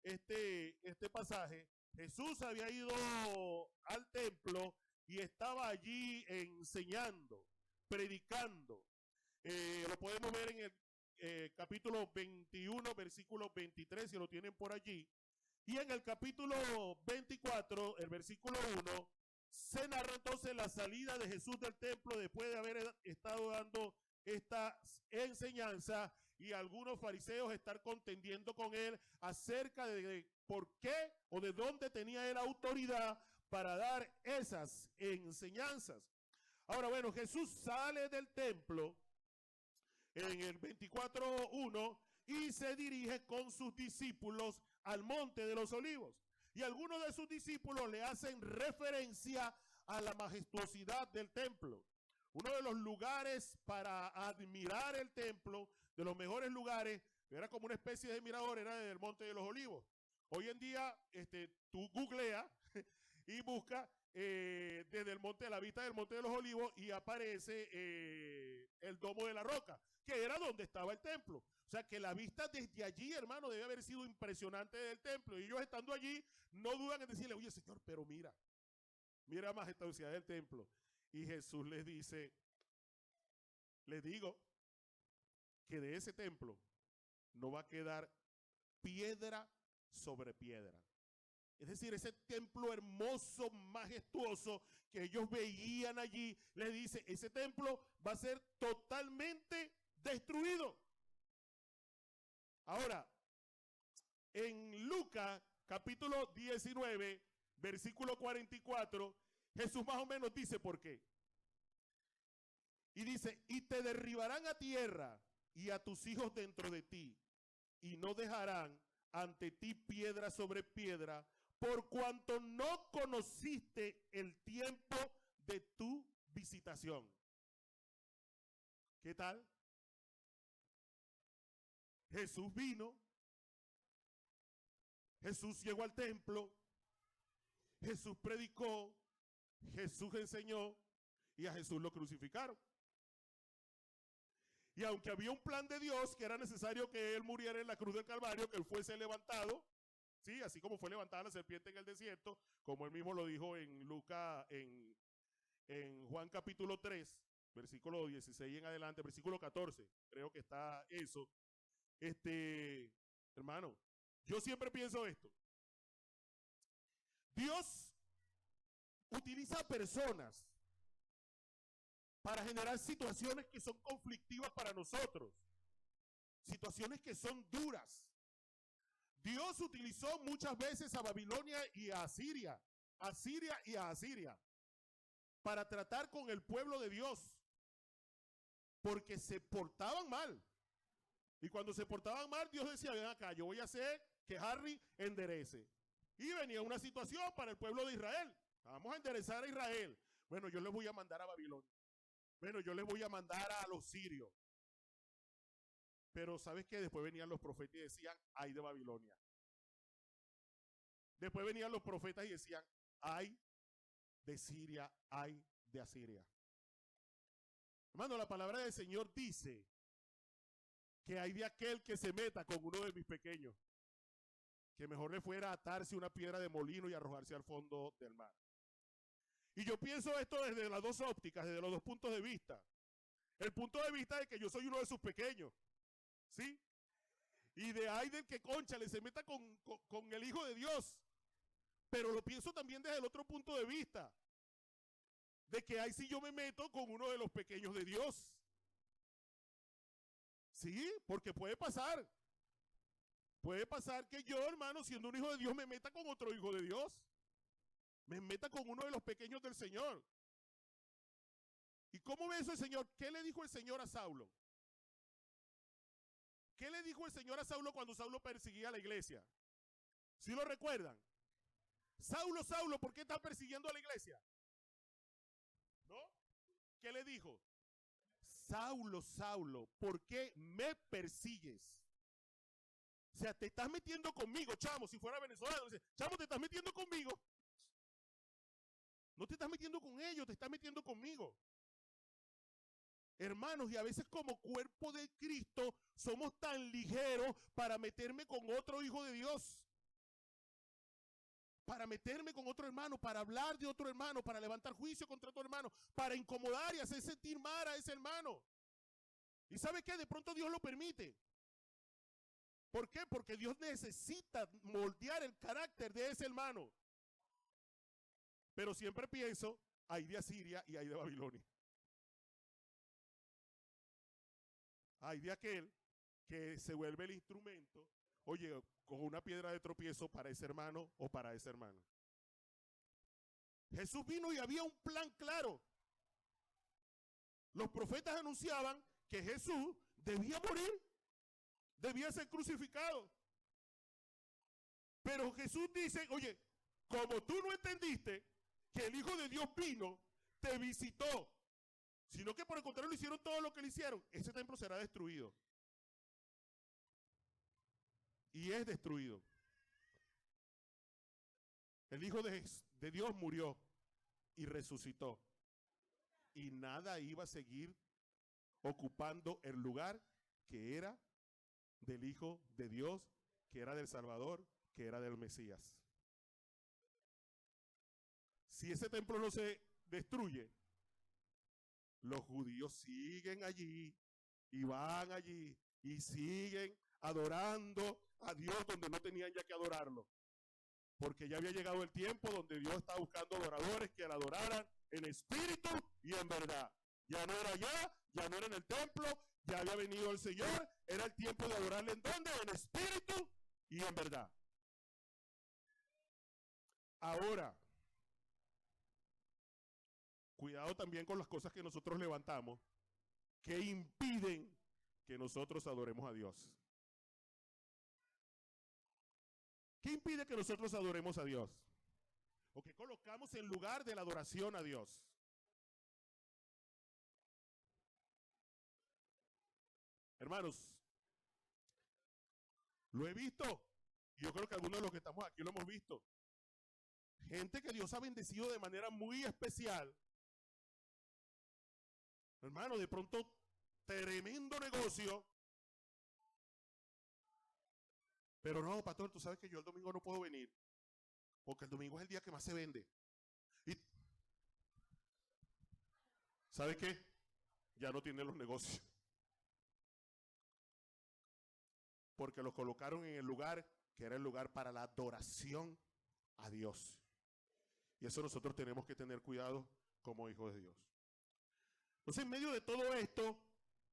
este pasaje, Jesús había ido al templo y estaba allí enseñando, predicando. Lo podemos ver en el capítulo 21, versículo 23, si lo tienen por allí. Y en el capítulo 24, el versículo 1, se narra entonces la salida de Jesús del templo después de haber estado dando esta enseñanza y algunos fariseos estar contendiendo con él acerca de por qué o de dónde tenía él autoridad para dar esas enseñanzas. Ahora, bueno, Jesús sale del templo en el 24:1 y se dirige con sus discípulos al Monte de los Olivos. Y algunos de sus discípulos le hacen referencia a la majestuosidad del templo. Uno de los lugares para admirar el templo, de los mejores lugares, era como una especie de mirador, era el Monte de los Olivos. Hoy en día, tú googleas y buscas desde el monte de la vista del Monte de los Olivos y aparece el Domo de la Roca, que era donde estaba el templo. O sea que la vista desde allí, hermano, debe haber sido impresionante del templo. Y ellos estando allí no dudan en decirle, oye Señor, pero mira la majestuosidad del templo. Y Jesús les dice, les digo que de ese templo no va a quedar piedra sobre piedra. Es decir, ese templo hermoso, majestuoso que ellos veían allí, les dice, ese templo va a ser totalmente destruido. Ahora, en Lucas capítulo 19, versículo 44, Jesús más o menos dice por qué. Y dice, y te derribarán a tierra y a tus hijos dentro de ti, y no dejarán ante ti piedra sobre piedra, por cuanto no conociste el tiempo de tu visitación. ¿Qué tal? Jesús vino, Jesús llegó al templo, Jesús predicó, Jesús enseñó y a Jesús lo crucificaron. Y aunque había un plan de Dios que era necesario que él muriera en la cruz del Calvario, que él fuese levantado, ¿sí? Así como fue levantada la serpiente en el desierto, como él mismo lo dijo en Lucas, en Juan capítulo 3, versículo 16 en adelante, versículo 14, creo que está eso. Hermano, yo siempre pienso esto. Dios utiliza personas para generar situaciones que son conflictivas para nosotros, situaciones que son duras. Dios utilizó muchas veces a Babilonia y a Asiria para tratar con el pueblo de Dios, porque se portaban mal. Y cuando se portaban mal, Dios decía, ven acá, yo voy a hacer que Harry enderece. Y venía una situación para el pueblo de Israel. Vamos a enderezar a Israel. Bueno, yo les voy a mandar a Babilonia. Bueno, yo les voy a mandar a los sirios. Pero ¿sabes qué? Después venían los profetas y decían, ay de Babilonia. Después venían los profetas y decían, ay de Siria, ay de Asiria. Hermano, la palabra del Señor dice que hay de aquel que se meta con uno de mis pequeños, que mejor le fuera atarse una piedra de molino y arrojarse al fondo del mar. Y yo pienso esto desde las dos ópticas, desde los dos puntos de vista. El punto de vista de que yo soy uno de sus pequeños, ¿sí? Y de ahí del que cónchale se meta con el Hijo de Dios. Pero lo pienso también desde el otro punto de vista, de que ahí sí yo me meto con uno de los pequeños de Dios. Sí, porque puede pasar. Puede pasar que yo, hermano, siendo un hijo de Dios, me meta con otro hijo de Dios. Me meta con uno de los pequeños del Señor. ¿Y cómo ve eso el Señor? ¿Qué le dijo el Señor a Saulo? ¿Qué le dijo el Señor a Saulo cuando Saulo perseguía a la iglesia? ¿Sí lo recuerdan? Saulo, Saulo, ¿por qué estás persiguiendo a la iglesia? ¿No? ¿Qué le dijo? Saulo, Saulo, ¿por qué me persigues? O sea, te estás metiendo conmigo, chamo, si fuera venezolano, dice, chamo, te estás metiendo conmigo. No te estás metiendo con ellos, te estás metiendo conmigo. Hermanos, y a veces como cuerpo de Cristo somos tan ligeros para meterme con otro hijo de Dios. para meterme con otro hermano, para hablar de otro hermano, para levantar juicio contra otro hermano, para incomodar y hacer sentir mal a ese hermano. ¿Y sabe qué? De pronto Dios lo permite. ¿Por qué? Porque Dios necesita moldear el carácter de ese hermano. Pero siempre pienso, hay de Asiria y hay de Babilonia. Hay de aquel que se vuelve el instrumento, oye, con una piedra de tropiezo para ese hermano o para esa hermana. Jesús vino y había un plan claro. Los profetas anunciaban que Jesús debía morir, debía ser crucificado. Pero Jesús dice, oye, como tú no entendiste que el Hijo de Dios vino, te visitó, sino que por el contrario le hicieron todo lo que le hicieron, ese templo será destruido. Y es destruido. El Hijo de Dios murió y resucitó. Y nada iba a seguir ocupando el lugar que era del Hijo de Dios, que era del Salvador, que era del Mesías. Si ese templo no se destruye, los judíos siguen allí y van allí y siguen adorando a Dios donde no tenían ya que adorarlo. Porque ya había llegado el tiempo donde Dios estaba buscando adoradores que la adoraran en espíritu y en verdad. Ya no era allá, ya no era en el templo, ya había venido el Señor, era el tiempo de adorarle en donde, en espíritu y en verdad. Ahora, cuidado también con las cosas que nosotros levantamos que impiden que nosotros adoremos a Dios. ¿Qué impide que nosotros adoremos a Dios? ¿O que colocamos en lugar de la adoración a Dios? Hermanos, lo he visto. Y yo creo que algunos de los que estamos aquí lo hemos visto. Gente que Dios ha bendecido de manera muy especial. Hermano, de pronto, tremendo negocio. Pero no, pastor, tú sabes que yo el domingo no puedo venir. Porque el domingo es el día que más se vende. Y ¿sabe qué? Ya no tienen los negocios. Porque los colocaron en el lugar que era el lugar para la adoración a Dios. Y eso nosotros tenemos que tener cuidado como hijos de Dios. Entonces, en medio de todo esto,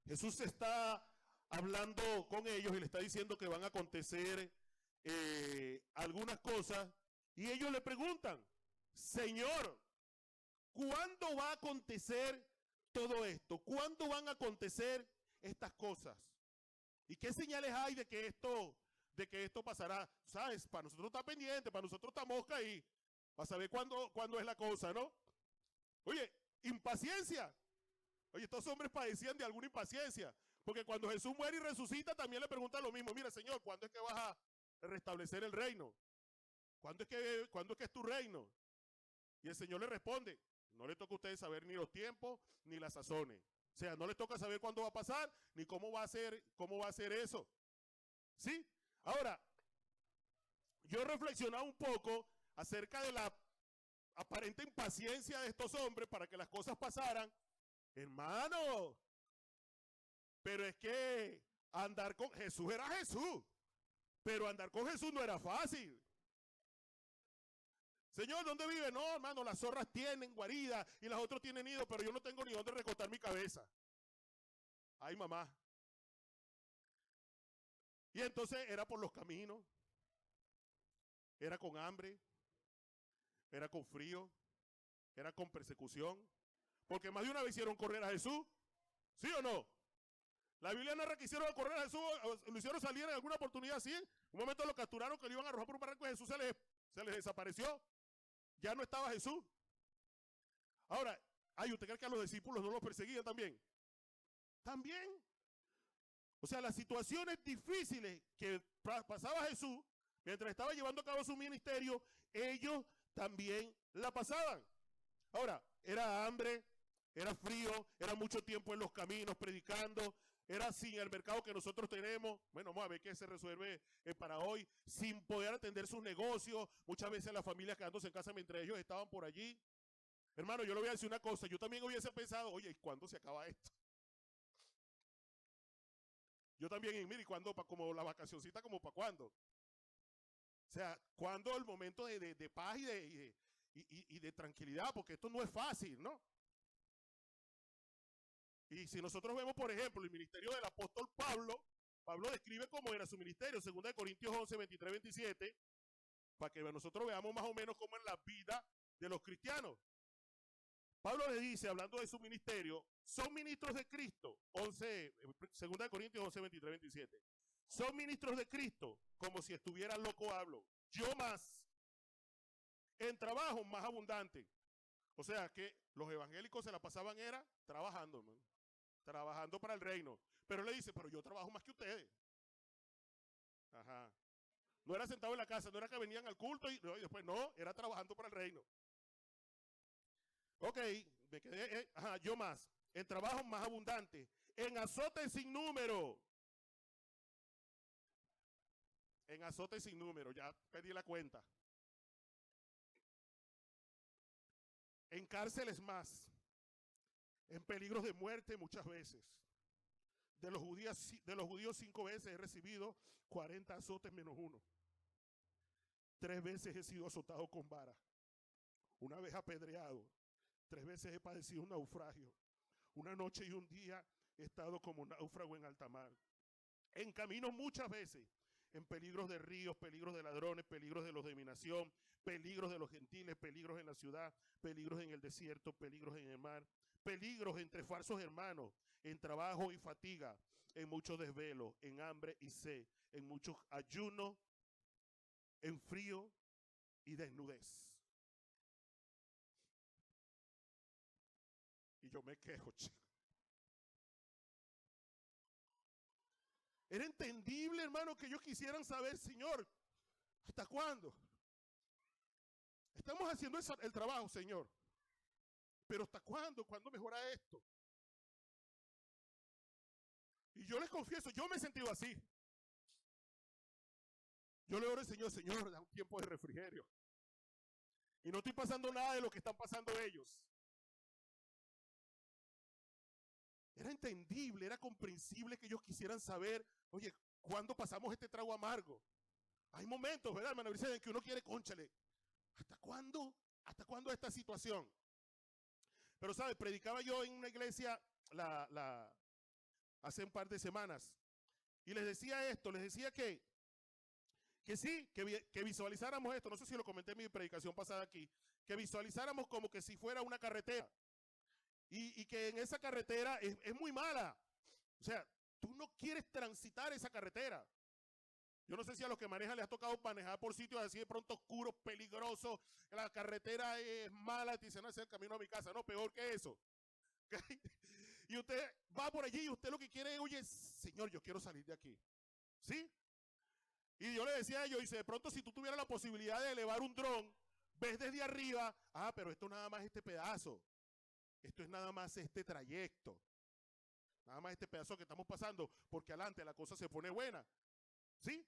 Jesús está hablando con ellos y le está diciendo que van a acontecer algunas cosas. Y ellos le preguntan, Señor, ¿cuándo va a acontecer todo esto? ¿Cuándo van a acontecer estas cosas? ¿Y qué señales hay de que esto pasará? ¿Sabes? Para nosotros está pendiente, para nosotros está mosca ahí. Para saber cuándo es la cosa, ¿no? Oye, impaciencia. Oye, estos hombres padecían de alguna impaciencia. Porque cuando Jesús muere y resucita, también le preguntan lo mismo. Mira, Señor, ¿cuándo es que vas a restablecer el reino? ¿Cuándo es que es tu reino? Y el Señor le responde, no le toca a ustedes saber ni los tiempos ni las sazones. O sea, no les toca saber cuándo va a pasar, ni cómo va a ser eso. ¿Sí? Ahora, yo he reflexionado un poco acerca de la aparente impaciencia de estos hombres para que las cosas pasaran. Hermano, pero es que andar con Jesús era Jesús, pero andar con Jesús no era fácil. Señor, ¿dónde vive? No, hermano, las zorras tienen guarida y las otras tienen nido, pero yo no tengo ni dónde recostar mi cabeza. Ay, mamá. Y entonces era por los caminos, era con hambre, era con frío, era con persecución, porque más de una vez hicieron correr a Jesús, ¿sí o no? La Biblia narra que hicieron correr a Jesús, lo hicieron salir en alguna oportunidad así. Un momento lo capturaron, que lo iban a arrojar por un barranco y Jesús se les desapareció. Ya no estaba Jesús. Ahora, ¿usted cree que a los discípulos no los perseguían también? También. O sea, las situaciones difíciles que pasaba Jesús, mientras estaba llevando a cabo su ministerio, ellos también la pasaban. Ahora, era hambre, era frío, era mucho tiempo en los caminos predicando, era sin el mercado que nosotros tenemos. Bueno, vamos a ver qué se resuelve para hoy, sin poder atender sus negocios, muchas veces las familias quedándose en casa mientras ellos estaban por allí. Hermano, yo le voy a decir una cosa, yo también hubiese pensado, oye, ¿y cuándo se acaba esto? Yo también, y mire, ¿y cuándo? Como la vacacioncita, ¿como para cuándo? O sea, ¿cuándo el momento de paz y de tranquilidad? Porque esto no es fácil, ¿no? Y si nosotros vemos, por ejemplo, el ministerio del apóstol Pablo, Pablo describe cómo era su ministerio, 2 Corintios 11, 23, 27, para que nosotros veamos más o menos cómo es la vida de los cristianos. Pablo le dice, hablando de su ministerio, son ministros de Cristo, 2 Corintios 11, 23, 27. Son ministros de Cristo, como si estuvieran loco hablo. Yo más, en trabajo más abundante. O sea que los evangélicos se la pasaban era trabajando, ¿no? Trabajando para el reino. Pero él le dice, pero yo trabajo más que ustedes. Ajá. No era sentado en la casa, no era que venían al culto y después no, era trabajando para el reino. Ok, me quedé, yo más, en trabajo más abundante, en azotes sin número. En azotes sin número, ya pedí la cuenta. En cárceles más, en peligros de muerte muchas veces. De los judíos 5 veces he recibido 40 azotes menos 1. 3 veces he sido azotado con vara. 1 vez apedreado. 3 veces he padecido un naufragio. 1 noche y 1 día he estado como náufrago en alta mar. En camino muchas veces, en peligros de ríos, peligros de ladrones, peligros de los de mi nación, peligros de los gentiles, peligros en la ciudad, peligros en el desierto, peligros en el mar, peligros entre falsos hermanos, en trabajo y fatiga, en mucho desvelo, en hambre y sed, en muchos ayunos, en frío y desnudez. Y yo me quejo, chico. Era entendible, hermano, que ellos quisieran saber, Señor, ¿hasta cuándo? Estamos haciendo el trabajo, Señor. Pero ¿hasta cuándo? ¿Cuándo mejora esto? Y yo les confieso, yo me he sentido así. Yo le oro al Señor, Señor, da un tiempo de refrigerio. Y no estoy pasando nada de lo que están pasando ellos. Era entendible, era comprensible que ellos quisieran saber, oye, ¿cuándo pasamos este trago amargo? Hay momentos, ¿verdad, hermano? En que uno quiere, cónchale, ¿hasta cuándo? ¿Hasta cuándo esta situación? Pero, ¿sabes? Predicaba yo en una iglesia hace un par de semanas y les decía esto, les decía que sí, que visualizáramos esto, no sé si lo comenté en mi predicación pasada aquí, que visualizáramos como que si fuera una carretera y que en esa carretera es muy mala. O sea, tú no quieres transitar esa carretera. Yo no sé si a los que manejan les ha tocado manejar por sitios así de pronto oscuros, peligrosos, la carretera es mala, te dicen, no, ese es el camino a mi casa, no, peor que eso. ¿Okay? Y usted va por allí y usted lo que quiere es, oye, Señor, yo quiero salir de aquí. ¿Sí? Y yo le decía a ellos, dice, de pronto si tú tuvieras la posibilidad de elevar un dron, ves desde arriba, pero esto nada más este pedazo. Esto es nada más este trayecto. Nada más este pedazo que estamos pasando, porque adelante la cosa se pone buena. ¿Sí?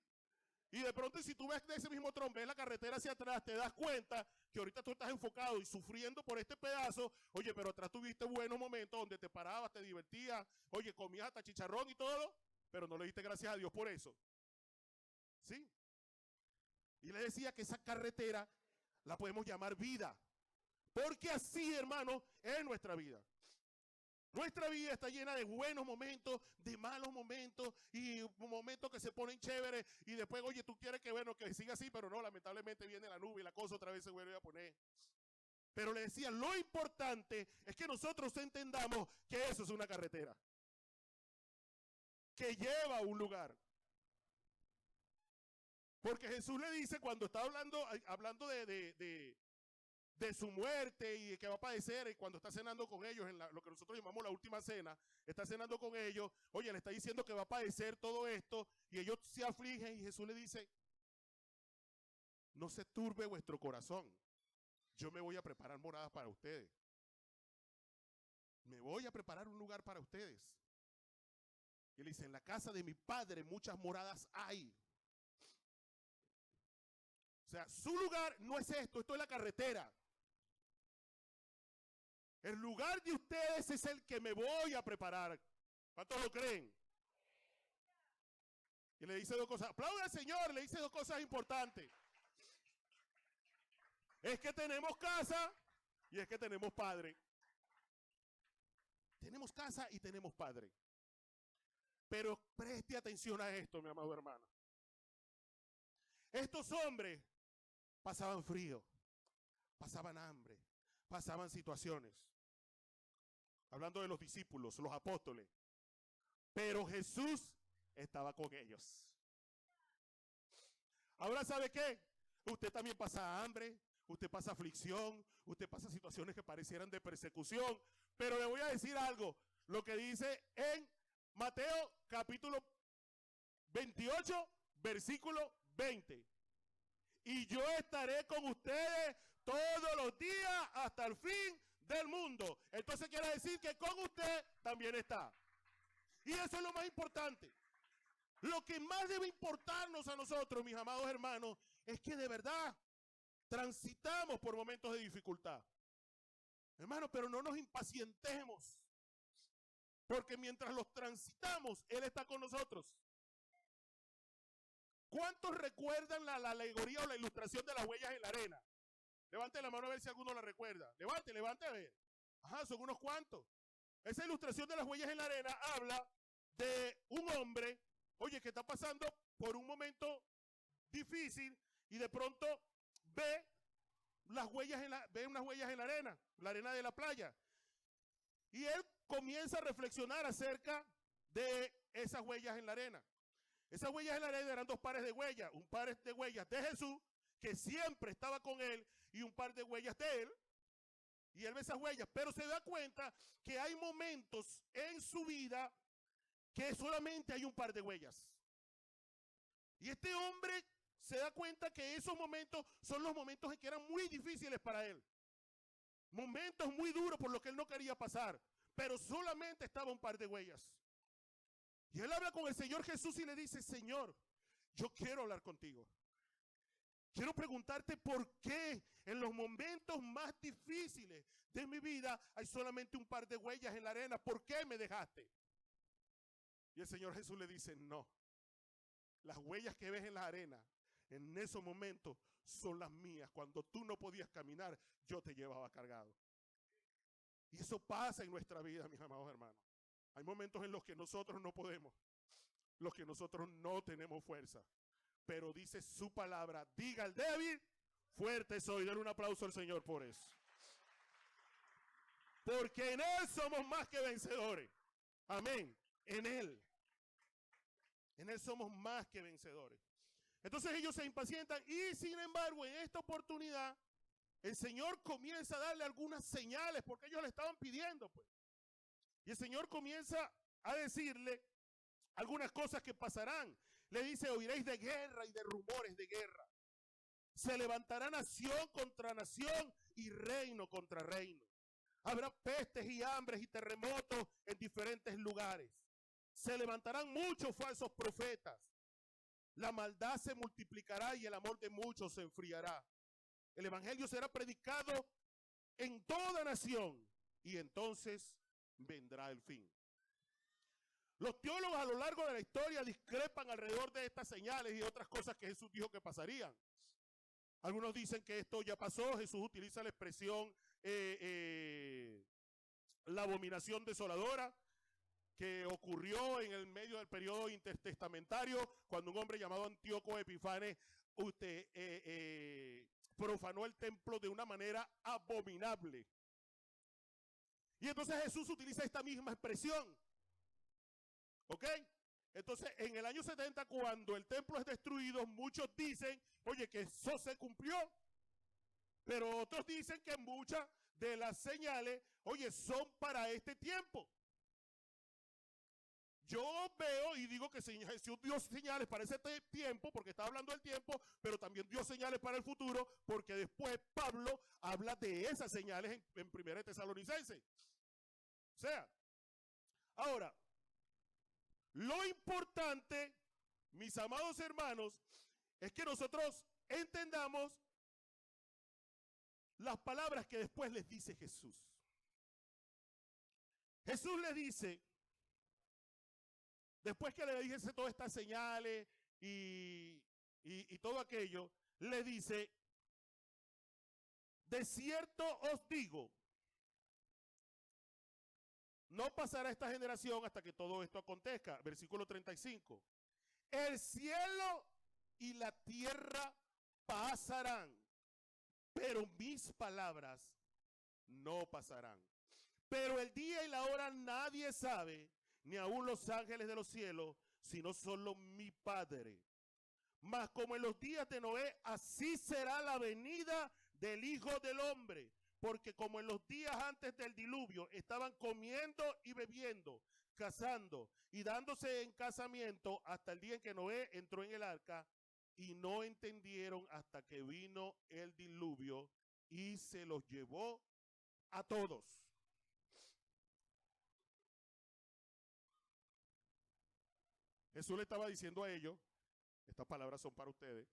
Y de pronto si tú ves de ese mismo dron, ves la carretera hacia atrás, te das cuenta que ahorita tú estás enfocado y sufriendo por este pedazo, oye, pero atrás tuviste buenos momentos donde te parabas, te divertías, oye, comías hasta chicharrón y todo, pero no le diste gracias a Dios por eso. ¿Sí? Y le decía que esa carretera la podemos llamar vida. Porque así, hermano, es nuestra vida. Nuestra vida está llena de buenos momentos, de malos momentos y momentos que se ponen chéveres y después, oye, tú quieres que, bueno, que siga así, pero no, lamentablemente viene la nube y la cosa otra vez se vuelve a poner. Pero le decía, lo importante es que nosotros entendamos que eso es una carretera que lleva a un lugar. Porque Jesús le dice cuando está hablando de su muerte y de que va a padecer, y cuando está cenando con ellos en lo que nosotros llamamos la última cena, está cenando con ellos, oye, le está diciendo que va a padecer todo esto y ellos se afligen y Jesús le dice, no se turbe vuestro corazón, yo me voy a preparar moradas para ustedes, me voy a preparar un lugar para ustedes. Y él dice, en la casa de mi padre muchas moradas hay. O sea, su lugar no es esto es la carretera. El lugar de ustedes es el que me voy a preparar. ¿Cuántos lo creen? Y le dice dos cosas. Aplauda al Señor, le dice dos cosas importantes. Es que tenemos casa y es que tenemos padre. Tenemos casa y tenemos padre. Pero preste atención a esto, mi amado hermano. Estos hombres pasaban frío, pasaban hambre, pasaban situaciones. Hablando de los discípulos, los apóstoles. Pero Jesús estaba con ellos. Ahora, ¿sabe qué? Usted también pasa hambre, usted pasa aflicción, usted pasa situaciones que parecieran de persecución. Pero le voy a decir algo, lo que dice en Mateo capítulo 28, versículo 20. Y yo estaré con ustedes todos los días hasta el fin del mundo. Entonces quiere decir que con usted también está. Y eso es lo más importante. Lo que más debe importarnos a nosotros, mis amados hermanos, es que de verdad transitamos por momentos de dificultad. Hermanos, pero no nos impacientemos. Porque mientras los transitamos, Él está con nosotros. ¿Cuántos recuerdan la alegoría o la ilustración de las huellas en la arena? Levante la mano a ver si alguno la recuerda. Levante a ver. Ajá, son unos cuantos. Esa ilustración de las huellas en la arena habla de un hombre, oye, que está pasando por un momento difícil y de pronto ve unas huellas en la arena de la playa. Y él comienza a reflexionar acerca de esas huellas en la arena. Esas huellas en la arena eran dos pares de huellas. Un par de huellas de Jesús, que siempre estaba con él, y un par de huellas de él. Y él ve esas huellas, pero se da cuenta que hay momentos en su vida que solamente hay un par de huellas. Y este hombre se da cuenta que esos momentos son los momentos en que eran muy difíciles para él. Momentos muy duros por los que él no quería pasar, pero solamente estaba un par de huellas. Y él habla con el Señor Jesús y le dice, Señor, yo quiero hablar contigo. Quiero preguntarte por qué en los momentos más difíciles de mi vida hay solamente un par de huellas en la arena. ¿Por qué me dejaste? Y el Señor Jesús le dice, no. Las huellas que ves en la arena, en esos momentos, son las mías. Cuando tú no podías caminar, yo te llevaba cargado. Y eso pasa en nuestra vida, mis amados hermanos. Hay momentos en los que nosotros no podemos, los que nosotros no tenemos fuerza. Pero dice su palabra, diga al débil, fuerte soy. Dale un aplauso al Señor por eso. Porque en Él somos más que vencedores. Amén. En Él. En Él somos más que vencedores. Entonces ellos se impacientan y sin embargo en esta oportunidad el Señor comienza a darle algunas señales porque ellos le estaban pidiendo, pues. Y el Señor comienza a decirle algunas cosas que pasarán. Le dice, oiréis de guerra y de rumores de guerra. Se levantará nación contra nación y reino contra reino. Habrá pestes y hambres y terremotos en diferentes lugares. Se levantarán muchos falsos profetas. La maldad se multiplicará y el amor de muchos se enfriará. El evangelio será predicado en toda nación y entonces vendrá el fin. Los teólogos a lo largo de la historia discrepan alrededor de estas señales y otras cosas que Jesús dijo que pasarían. Algunos dicen que esto ya pasó. Jesús utiliza la expresión la abominación desoladora, que ocurrió en el medio del periodo intertestamentario, cuando un hombre llamado Antíoco Epifanes profanó el templo de una manera abominable. Y entonces Jesús utiliza esta misma expresión. ¿Ok? Entonces, en el año 70, cuando el templo es destruido, muchos dicen, oye, que eso se cumplió. Pero otros dicen que muchas de las señales, oye, son para este tiempo. Yo veo y digo que Jesús dio señales para ese tiempo, porque está hablando del tiempo, pero también dio señales para el futuro, porque después Pablo habla de esas señales en 1 Tesalonicenses. O sea, ahora, Lo importante, mis amados hermanos, es que nosotros entendamos las palabras que después les dice Jesús. Jesús les dice, después que le dijese todas estas señales y todo aquello, le dice, de cierto os digo, no pasará esta generación hasta que todo esto acontezca. Versículo 35. El cielo y la tierra pasarán, pero mis palabras no pasarán. Pero el día y la hora nadie sabe, ni aun los ángeles de los cielos, sino solo mi Padre. Mas como en los días de Noé, así será la venida del Hijo del Hombre. Porque como en los días antes del diluvio estaban comiendo y bebiendo, cazando y dándose en casamiento hasta el día en que Noé entró en el arca, y no entendieron hasta que vino el diluvio y se los llevó a todos. Jesús le estaba diciendo a ellos, estas palabras son para ustedes.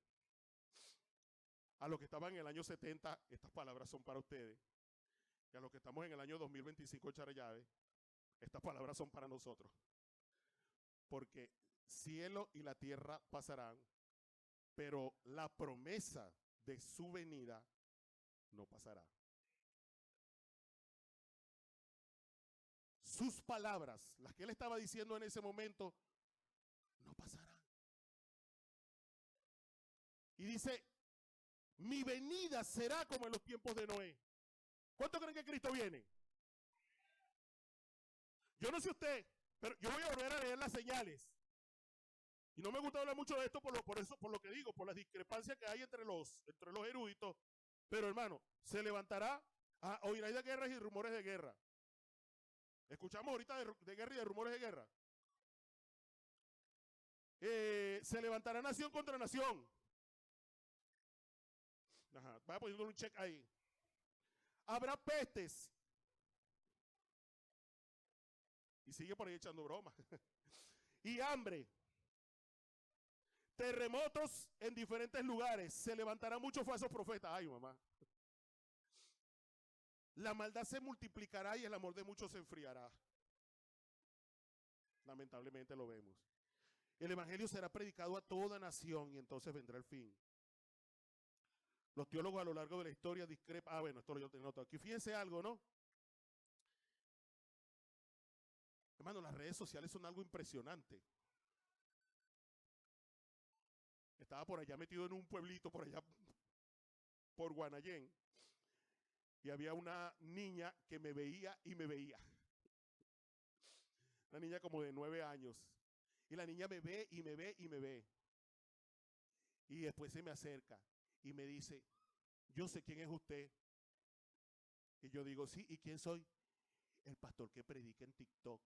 A los que estaban en el año 70, estas palabras son para ustedes. Y a los que estamos en el año 2025, Charallave, estas palabras son para nosotros. Porque cielo y la tierra pasarán, pero la promesa de su venida no pasará. Sus palabras, las que él estaba diciendo en ese momento, no pasarán. Y dice, mi venida será como en los tiempos de Noé. ¿Cuántos creen que Cristo viene? Yo no sé usted, pero yo voy a volver a leer las señales. Y no me gusta hablar mucho de esto por lo que digo, por las discrepancias que hay entre los eruditos. Pero hermano, se levantará, oiráis de guerras y rumores de guerra. Escuchamos ahorita de guerra y de rumores de guerra. Se levantará nación contra nación. Ajá, vaya poniendo un check ahí. Habrá pestes. Y sigue por ahí echando bromas. Y hambre. Terremotos en diferentes lugares. Se levantarán muchos falsos profetas. Ay, mamá. La maldad se multiplicará y el amor de muchos se enfriará. Lamentablemente lo vemos. El evangelio será predicado a toda nación y entonces vendrá el fin. Los teólogos a lo largo de la historia discrepan. Bueno, esto yo te noto aquí. Fíjense algo, ¿no? Hermano, las redes sociales son algo impresionante. Estaba por allá metido en un pueblito, por allá, por Guanayén. Y había una niña que me veía y me veía. Una niña como de 9 años. Y la niña me ve y me ve y me ve. Y después se me acerca y me dice, yo sé quién es usted. Y yo digo, sí, ¿y quién soy? El pastor que predica en TikTok.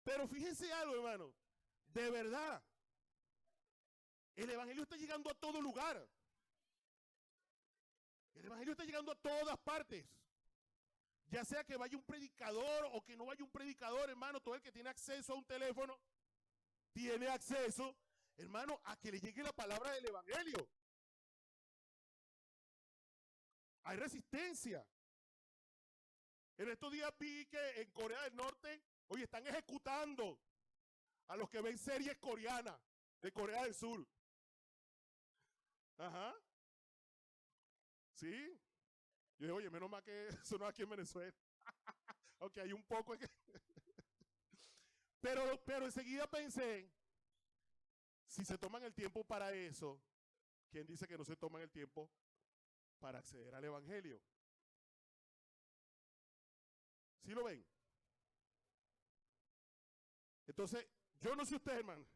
Pero fíjense algo, hermano. De verdad. El evangelio está llegando a todo lugar. El evangelio está llegando a todas partes. Ya sea que vaya un predicador o que no vaya un predicador, hermano, todo el que tiene acceso a un teléfono, tiene acceso, hermano, a que le llegue la palabra del evangelio. Hay resistencia. En estos días vi que en Corea del Norte, hoy están ejecutando a los que ven series coreanas de Corea del Sur. Ajá. Sí. Yo dije, oye, menos mal que eso no es aquí en Venezuela. Aunque hay un poco. Pero enseguida pensé, si se toman el tiempo para eso, ¿quién dice que no se toman el tiempo para acceder al evangelio? ¿Sí lo ven? Entonces, yo no sé ustedes, hermano.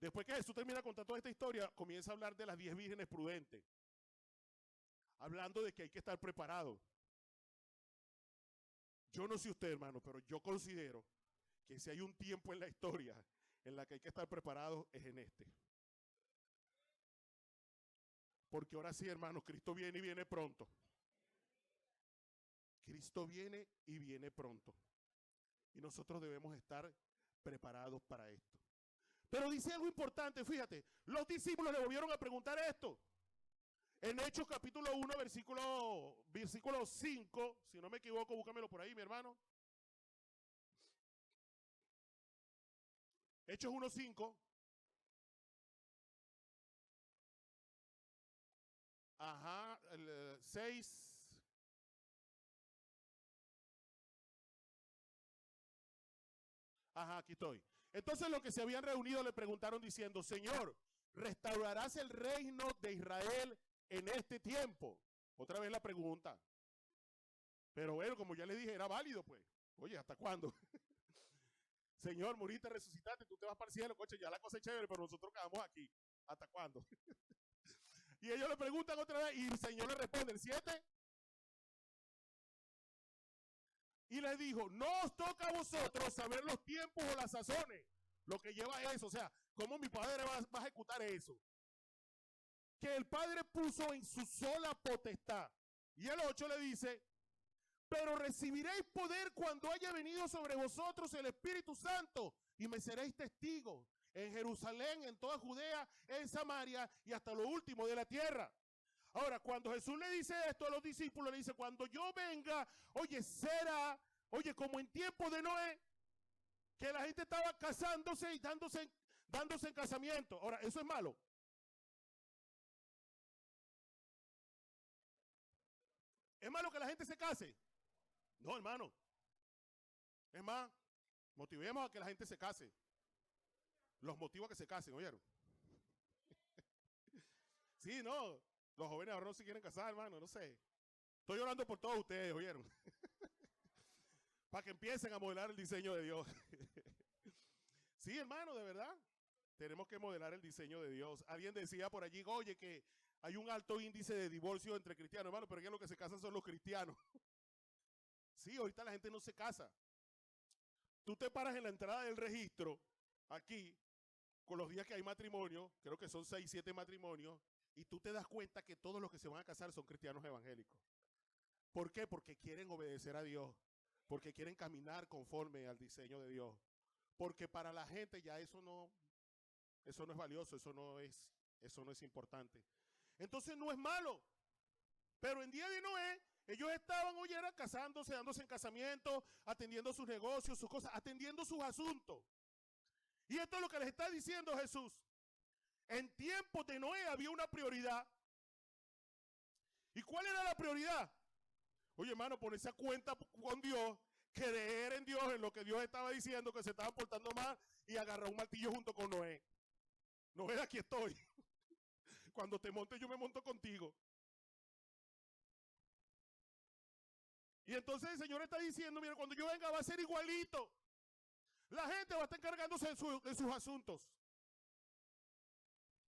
Después que Jesús termina de contar toda esta historia, comienza a hablar de las 10 vírgenes prudentes. Hablando de que hay que estar preparado. Yo no sé usted, hermano, pero yo considero que si hay un tiempo en la historia en la que hay que estar preparado, es en este. Porque ahora sí, hermanos, Cristo viene y viene pronto. Cristo viene y viene pronto. Y nosotros debemos estar preparados para esto. Pero dice algo importante, fíjate, los discípulos le volvieron a preguntar esto. En Hechos capítulo 1, versículo 5, si no me equivoco, búscamelo por ahí, mi hermano. Hechos 1, 5. Ajá, el 6. Ajá, aquí estoy. Entonces los que se habían reunido le preguntaron diciendo, Señor, ¿restaurarás el reino de Israel en este tiempo? Otra vez la pregunta. Pero bueno, como ya le dije, era válido pues. Oye, ¿hasta cuándo? Señor, moriste, resucitaste, tú te vas para el cielo, coche, ya la cosa es chévere, pero nosotros quedamos aquí. ¿Hasta cuándo? Y ellos le preguntan otra vez y el Señor le responde, el 7. Y les dijo, no os toca a vosotros saber los tiempos o las sazones, lo que lleva eso, o sea, cómo mi Padre va a ejecutar eso. Que el Padre puso en su sola potestad. Y el 8 le dice, pero recibiréis poder cuando haya venido sobre vosotros el Espíritu Santo y me seréis testigos en Jerusalén, en toda Judea, en Samaria y hasta lo último de la tierra. Ahora, cuando Jesús le dice esto a los discípulos, le dice, cuando yo venga, oye, será, oye, como en tiempo de Noé, que la gente estaba casándose y dándose en casamiento. Ahora, ¿eso es malo? ¿Es malo que la gente se case? No, hermano. Es más, motivemos a que la gente se case. Los motivos a que se casen, ¿oyeron? Sí, no. Los jóvenes ahora no se quieren casar, hermano, no sé. Estoy orando por todos ustedes, ¿oyeron? Para que empiecen a modelar el diseño de Dios. Sí, hermano, de verdad. Tenemos que modelar el diseño de Dios. Alguien decía por allí, oye, que hay un alto índice de divorcio entre cristianos, hermano, pero ya lo que se casan son los cristianos. Sí, ahorita la gente no se casa. Tú te paras en la entrada del registro, aquí, con los días que hay matrimonio, creo que son 6, 7 matrimonios, y tú te das cuenta que todos los que se van a casar son cristianos evangélicos. ¿Por qué? Porque quieren obedecer a Dios, porque quieren caminar conforme al diseño de Dios. Porque para la gente ya eso no es valioso, eso no es importante. Entonces no es malo. Pero en día de Noé, ellos estaban, oye, era casándose, dándose en casamiento, atendiendo sus negocios, sus cosas, atendiendo sus asuntos. Y esto es lo que les está diciendo Jesús. En tiempos de Noé había una prioridad. ¿Y cuál era la prioridad? Oye, hermano, ponerse a cuenta con Dios, creer en Dios, en lo que Dios estaba diciendo, que se estaban portando mal, y agarrar un martillo junto con Noé. Noé, aquí estoy. Cuando te montes, yo me monto contigo. Y entonces el Señor está diciendo, mira, cuando yo venga va a ser igualito. La gente va a estar encargándose de sus asuntos.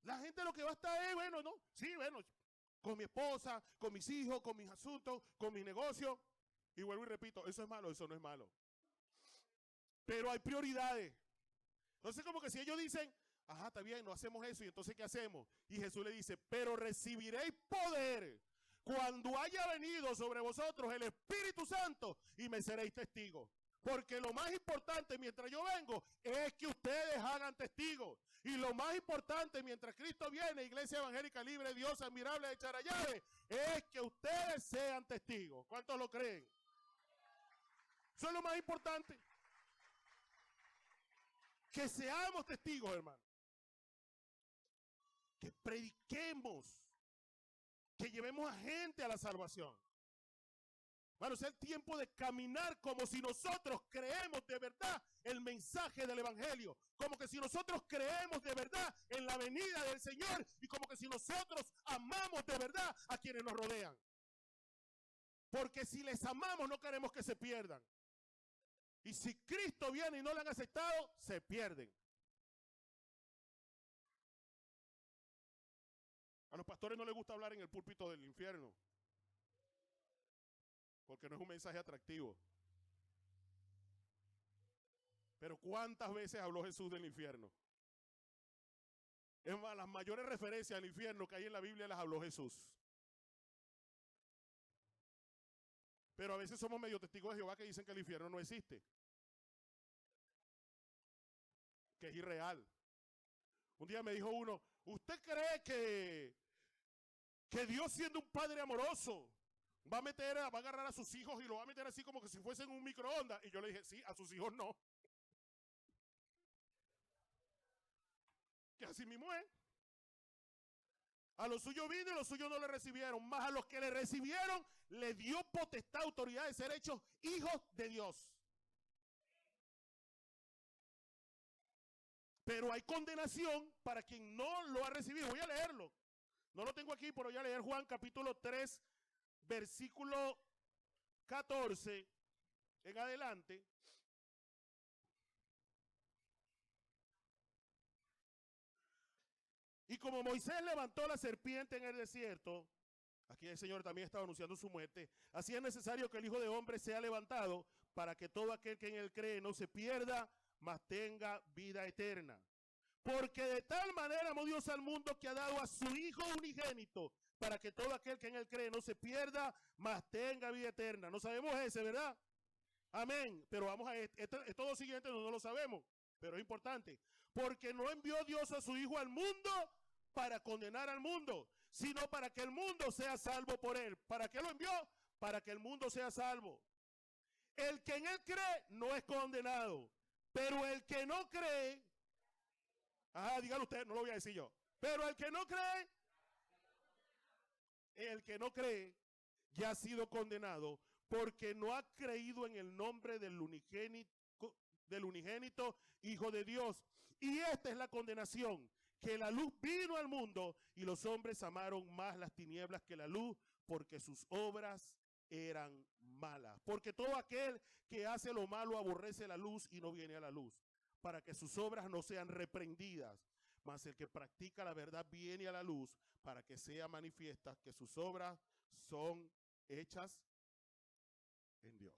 La gente lo que va a estar es, bueno, ¿no? Sí, bueno, con mi esposa, con mis hijos, con mis asuntos, con mis negocios. Y vuelvo y repito, eso es malo, eso no es malo. Pero hay prioridades. Entonces como que si ellos dicen, ajá, está bien, no hacemos eso, y entonces ¿qué hacemos? Y Jesús le dice, pero recibiréis poder cuando haya venido sobre vosotros el Espíritu Santo y me seréis testigos. Porque lo más importante mientras yo vengo es que ustedes hagan testigos. Y lo más importante mientras Cristo viene, Iglesia Evangélica Libre, Dios Admirable de Charallave, es que ustedes sean testigos. ¿Cuántos lo creen? Eso es lo más importante. Que seamos testigos, hermano. Que prediquemos. Que llevemos a gente a la salvación. Bueno, es el tiempo de caminar como si nosotros creemos de verdad el mensaje del Evangelio. Como que si nosotros creemos de verdad en la venida del Señor. Y como que si nosotros amamos de verdad a quienes nos rodean. Porque si les amamos no queremos que se pierdan. Y si Cristo viene y no lo han aceptado, se pierden. A los pastores no les gusta hablar en el púlpito del infierno. Porque no es un mensaje atractivo. Pero ¿cuántas veces habló Jesús del infierno? Es más, las mayores referencias al infierno que hay en la Biblia las habló Jesús. Pero a veces somos medio testigos de Jehová que dicen que el infierno no existe, que es irreal. Un día me dijo uno, ¿usted cree que Dios, siendo un padre amoroso, va a agarrar a sus hijos y lo va a meter así como que si fuesen un microondas? Y yo le dije, sí, a sus hijos no. Que así mismo es. A los suyos vino y los suyos no le recibieron. Más a los que le recibieron, le dio potestad, autoridad de ser hechos hijos de Dios. Pero hay condenación para quien no lo ha recibido. Voy a leerlo. No lo tengo aquí, pero voy a leer Juan capítulo 3, versículo 14 en adelante. Y como Moisés levantó la serpiente en el desierto, aquí el Señor también estaba anunciando su muerte, así es necesario que el Hijo de Hombre sea levantado para que todo aquel que en él cree no se pierda, mas tenga vida eterna. Porque de tal manera amó Dios al mundo que ha dado a su Hijo unigénito, para que todo aquel que en él cree no se pierda, mas tenga vida eterna. No sabemos ese, ¿verdad? Amén. Pero vamos a esto siguiente no lo sabemos, pero es importante. Porque no envió Dios a su Hijo al mundo para condenar al mundo, sino para que el mundo sea salvo por él. ¿Para qué lo envió? Para que el mundo sea salvo. El que en él cree no es condenado, pero el que no cree, dígalo usted, no lo voy a decir yo, pero el que no cree ya ha sido condenado porque no ha creído en el nombre del unigénito Hijo de Dios. Y esta es la condenación, que la luz vino al mundo y los hombres amaron más las tinieblas que la luz, porque sus obras eran malas. Porque todo aquel que hace lo malo aborrece la luz y no viene a la luz, para que sus obras no sean reprendidas. Mas el que practica la verdad viene a la luz, para que sea manifiesta que sus obras son hechas en Dios.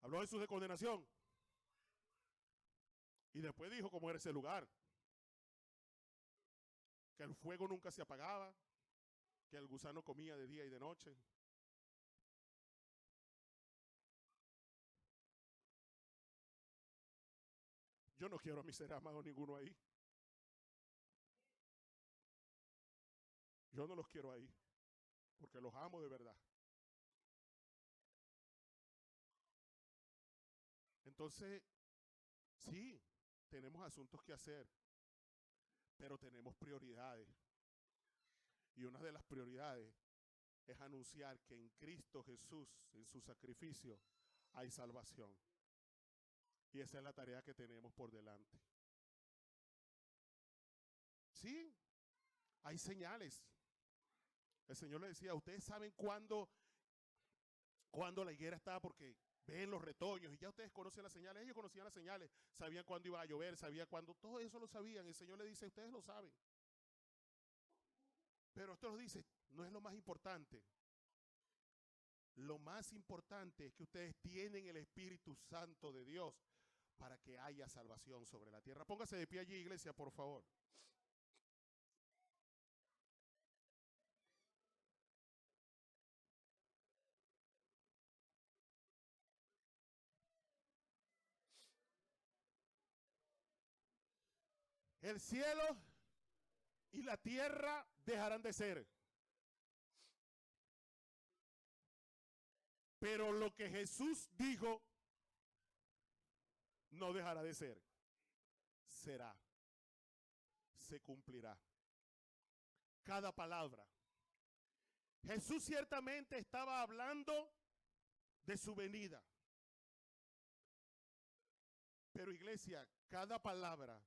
Habló Jesús de condenación. Y después dijo cómo era ese lugar. Que el fuego nunca se apagaba. Que el gusano comía de día y de noche. Yo no quiero a mi ser amado ninguno ahí. Yo no los quiero ahí. Porque los amo de verdad. Entonces, sí, tenemos asuntos que hacer, pero tenemos prioridades. Y una de las prioridades es anunciar que en Cristo Jesús, en su sacrificio, hay salvación. Y esa es la tarea que tenemos por delante. Sí, hay señales. El Señor le decía, ustedes saben cuándo la higuera estaba, porque ven los retoños y ya ustedes conocen las señales. Ellos conocían las señales, sabían cuándo iba a llover, sabían cuándo, todo eso lo sabían. El Señor le dice, ustedes lo saben. Pero esto lo dice, no es lo más importante. Lo más importante es que ustedes tienen el Espíritu Santo de Dios para que haya salvación sobre la tierra. Póngase de pie allí, iglesia, por favor. El cielo y la tierra dejarán de ser, pero lo que Jesús dijo no dejará de ser. Será, se cumplirá. Cada palabra. Jesús ciertamente estaba hablando de su venida. Pero iglesia, cada palabra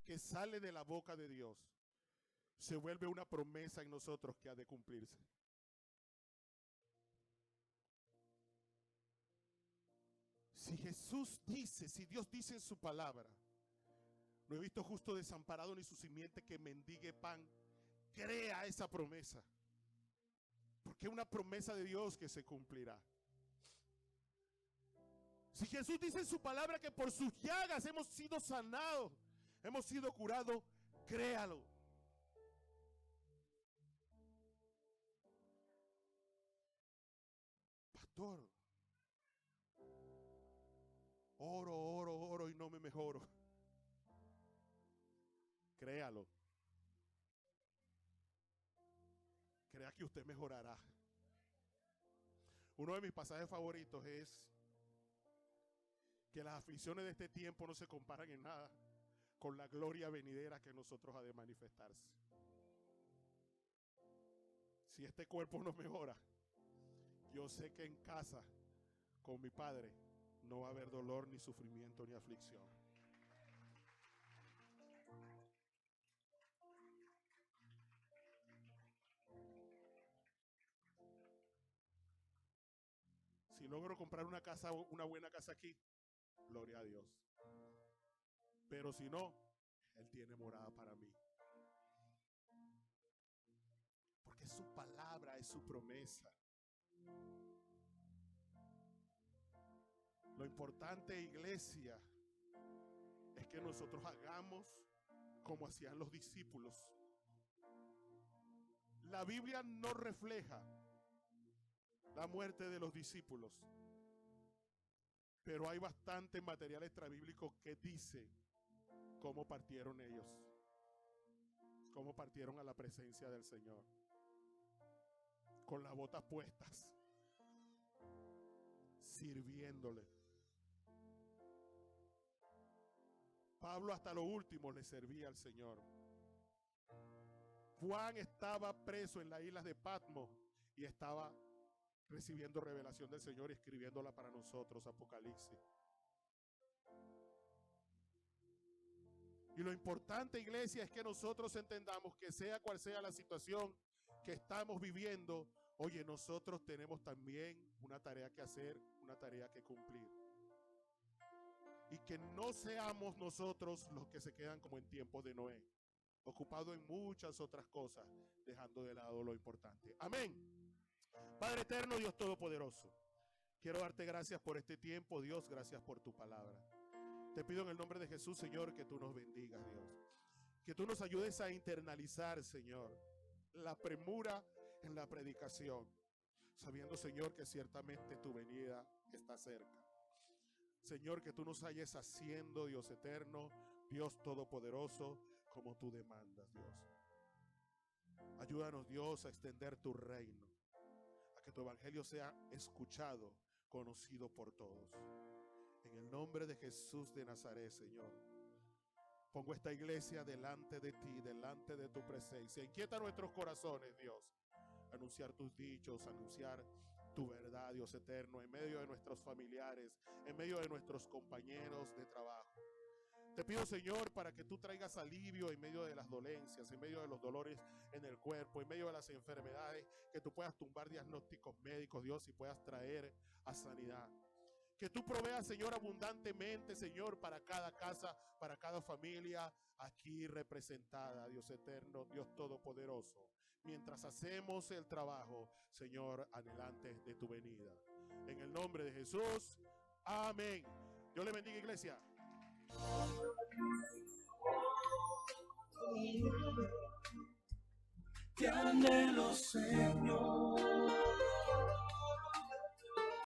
que sale de la boca de Dios se vuelve una promesa en nosotros que ha de cumplirse. Si Jesús dice, si Dios dice en su palabra, no he visto justo desamparado ni su simiente que mendigue pan, crea esa promesa, porque es una promesa de Dios que se cumplirá. Si Jesús dice en su palabra que por sus llagas hemos sido sanados, hemos sido curados, créalo. Pastor, oro y no me mejoro. Créalo. Crea que usted mejorará. Uno de mis pasajes favoritos es que las aflicciones de este tiempo no se comparan en nada con la gloria venidera que nosotros ha de manifestarse. Si este cuerpo no mejora, yo sé que en casa con mi Padre no va a haber dolor, ni sufrimiento, ni aflicción. Si logro comprar una casa, una buena casa aquí, gloria a Dios. Pero si no, Él tiene morada para mí. Porque es su palabra, es su promesa. Lo importante, iglesia, es que nosotros hagamos como hacían los discípulos. La Biblia no refleja la muerte de los discípulos, pero hay bastante material extrabíblico que dice cómo partieron ellos, cómo partieron a la presencia del Señor, con las botas puestas, sirviéndole. Pablo hasta lo último le servía al Señor. Juan estaba preso en las islas de Patmos y estaba recibiendo revelación del Señor y escribiéndola para nosotros, Apocalipsis. Y lo importante, iglesia, es que nosotros entendamos que sea cual sea la situación que estamos viviendo, oye, nosotros tenemos también una tarea que hacer, una tarea que cumplir. Y que no seamos nosotros los que se quedan como en tiempos de Noé, ocupados en muchas otras cosas, dejando de lado lo importante. Amén. Padre eterno, Dios todopoderoso, quiero darte gracias por este tiempo, Dios, gracias por tu palabra. Te pido en el nombre de Jesús, Señor, que tú nos bendigas, Dios. Que tú nos ayudes a internalizar, Señor, la premura en la predicación, sabiendo, Señor, que ciertamente tu venida está cerca. Señor, que tú nos halles haciendo, Dios eterno, Dios todopoderoso, como tú demandas, Dios. Ayúdanos, Dios, a extender tu reino, a que tu evangelio sea escuchado, conocido por todos. En el nombre de Jesús de Nazaret, Señor, pongo esta iglesia delante de ti, delante de tu presencia. Inquieta nuestros corazones, Dios. Anunciar tus dichos, anunciar tu verdad, Dios eterno, en medio de nuestros familiares, en medio de nuestros compañeros de trabajo. Te pido, Señor, para que tú traigas alivio en medio de las dolencias, en medio de los dolores en el cuerpo, en medio de las enfermedades, que tú puedas tumbar diagnósticos médicos, Dios, y puedas traer a sanidad. Que tú proveas, Señor, abundantemente, Señor, para cada casa, para cada familia aquí representada, Dios eterno, Dios todopoderoso. Mientras hacemos el trabajo, Señor, anhelantes de tu venida. En el nombre de Jesús, amén. Dios le bendiga, iglesia. Te anhelo, Señor.